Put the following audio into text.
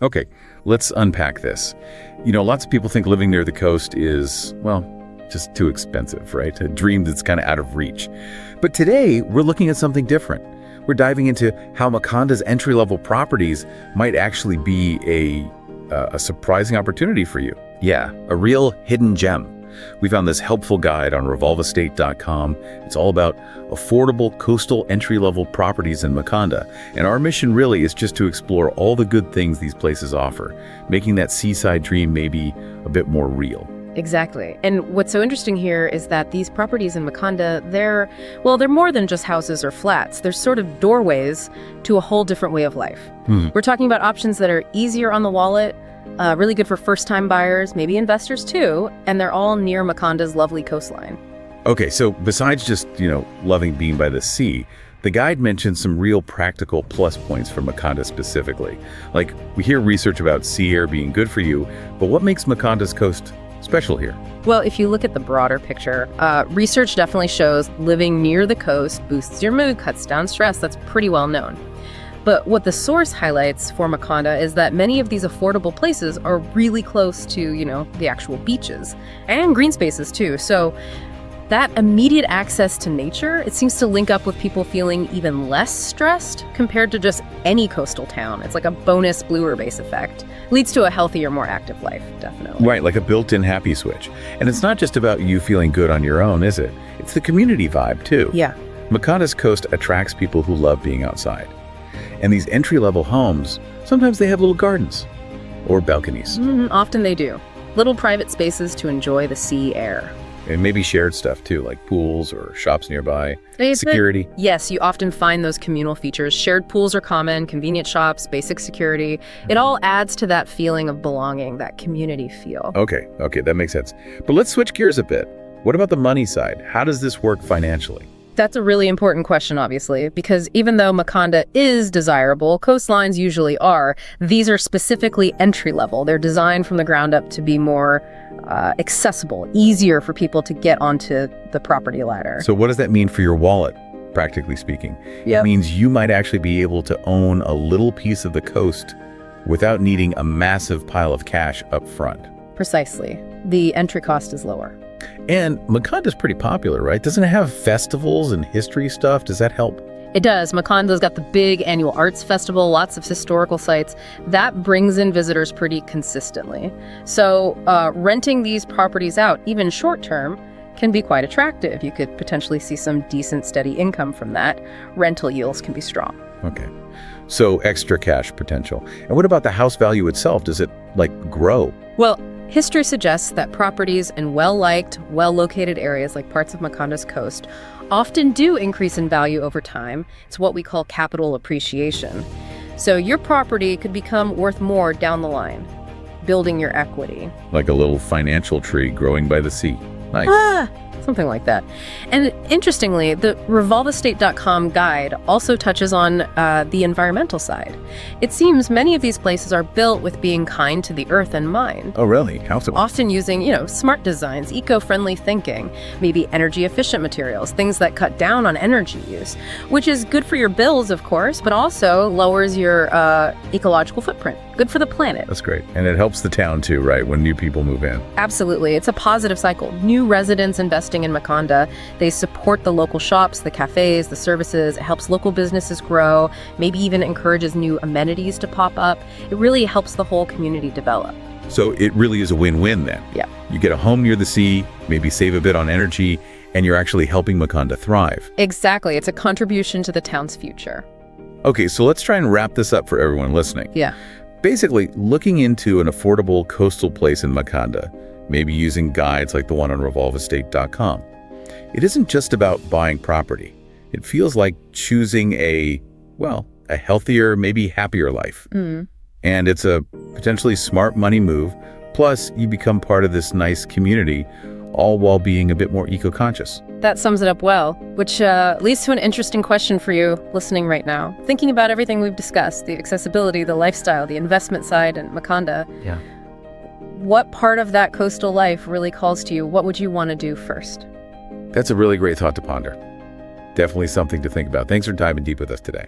Okay, let's unpack this. Lots of people think living near the coast is, well, just too expensive, right? A dream that's kind of out of reach. But today, we're looking at something different. We're diving into how Makhanda's entry-level properties might actually be a surprising opportunity for you. Yeah, a real hidden gem. We found this helpful guide on revolveestate.com. It's all about affordable coastal entry-level properties in Makhanda. And our mission really is just to explore all the good things these places offer, making that seaside dream maybe a bit more real. Exactly. And what's so interesting here is that these properties in Makhanda, they're more than just houses or flats. They're sort of doorways to a whole different way of life. We're talking about options that are easier on the wallet, really good for first-time buyers, maybe investors too, and they're all near Makhanda's lovely coastline. Okay, so besides just, loving being by the sea, the guide mentions some real practical plus points for Makhanda specifically. Like, we hear research about sea air being good for you, but what makes Makhanda's coast special here? Well, if you look at the broader picture, research definitely shows living near the coast boosts your mood, cuts down stress. That's pretty well known. But what the source highlights for Makhanda is that many of these affordable places are really close to, the actual beaches and green spaces too. So that immediate access to nature, it seems to link up with people feeling even less stressed compared to just any coastal town. It's like a bonus bluer base effect. Leads to a healthier, more active life, definitely. Right, like a built-in happy switch. And it's not just about you feeling good on your own, is it? It's the community vibe too. Yeah. Makhanda's coast attracts people who love being outside. And these entry-level homes, sometimes they have little gardens or balconies. Often they do. Little private spaces to enjoy the sea air. And maybe shared stuff too, like pools or shops nearby, security. Yes, you often find those communal features. Shared pools are common, convenient shops, basic security. It all adds to that feeling of belonging, that community feel. Okay, that makes sense. But let's switch gears a bit. What about the money side? How does this work financially? That's a really important question, obviously, because even though Makhanda is desirable, coastlines usually are, these are specifically entry-level. They're designed from the ground up to be more accessible, easier for people to get onto the property ladder. So what does that mean for your wallet, practically speaking? Yep. It means you might actually be able to own a little piece of the coast without needing a massive pile of cash up front. Precisely. The entry cost is lower. And Makhanda's pretty popular, right? Doesn't it have festivals and history stuff? Does that help? It does. Makhanda's got the big annual arts festival, lots of historical sites. That brings in visitors pretty consistently. So renting these properties out, even short term, can be quite attractive. You could potentially see some decent, steady income from that. Rental yields can be strong. Okay. So extra cash potential. And what about the house value itself? Does it, grow? Well, history suggests that properties in well-liked, well-located areas like parts of Makhanda's coast often do increase in value over time. It's what we call capital appreciation. So your property could become worth more down the line, building your equity. Like a little financial tree growing by the sea. Nice. Something like that. And interestingly, the revolveestate.com guide also touches on the environmental side. It seems many of these places are built with being kind to the earth in mind. Oh, really? How so? Often using, smart designs, eco-friendly thinking, maybe energy-efficient materials, things that cut down on energy use, which is good for your bills, of course, but also lowers your ecological footprint. Good for the planet. That's great. And it helps the town too, right, when new people move in? Absolutely. It's a positive cycle. New residents investing in Makhanda, they support the local shops, the cafes, the services. It helps local businesses grow, maybe even encourages new amenities to pop up. It really helps the whole community develop. So it really is a win-win then. Yeah. You get a home near the sea, maybe save a bit on energy, and you're actually helping Makhanda thrive. Exactly. It's a contribution to the town's future. Okay, so let's try and wrap this up for everyone listening. Yeah. Basically, looking into an affordable coastal place in Makhanda, maybe using guides like the one on revolveestate.com. It isn't just about buying property. It feels like choosing a healthier, maybe happier life. And it's a potentially smart money move. Plus, you become part of this nice community, all while being a bit more eco-conscious. That sums it up well, which leads to an interesting question for you listening right now. Thinking about everything we've discussed, the accessibility, the lifestyle, the investment side, and Makhanda. Yeah. What part of that coastal life really calls to you? What would you want to do first? That's a really great thought to ponder. Definitely something to think about. Thanks for diving deep with us today.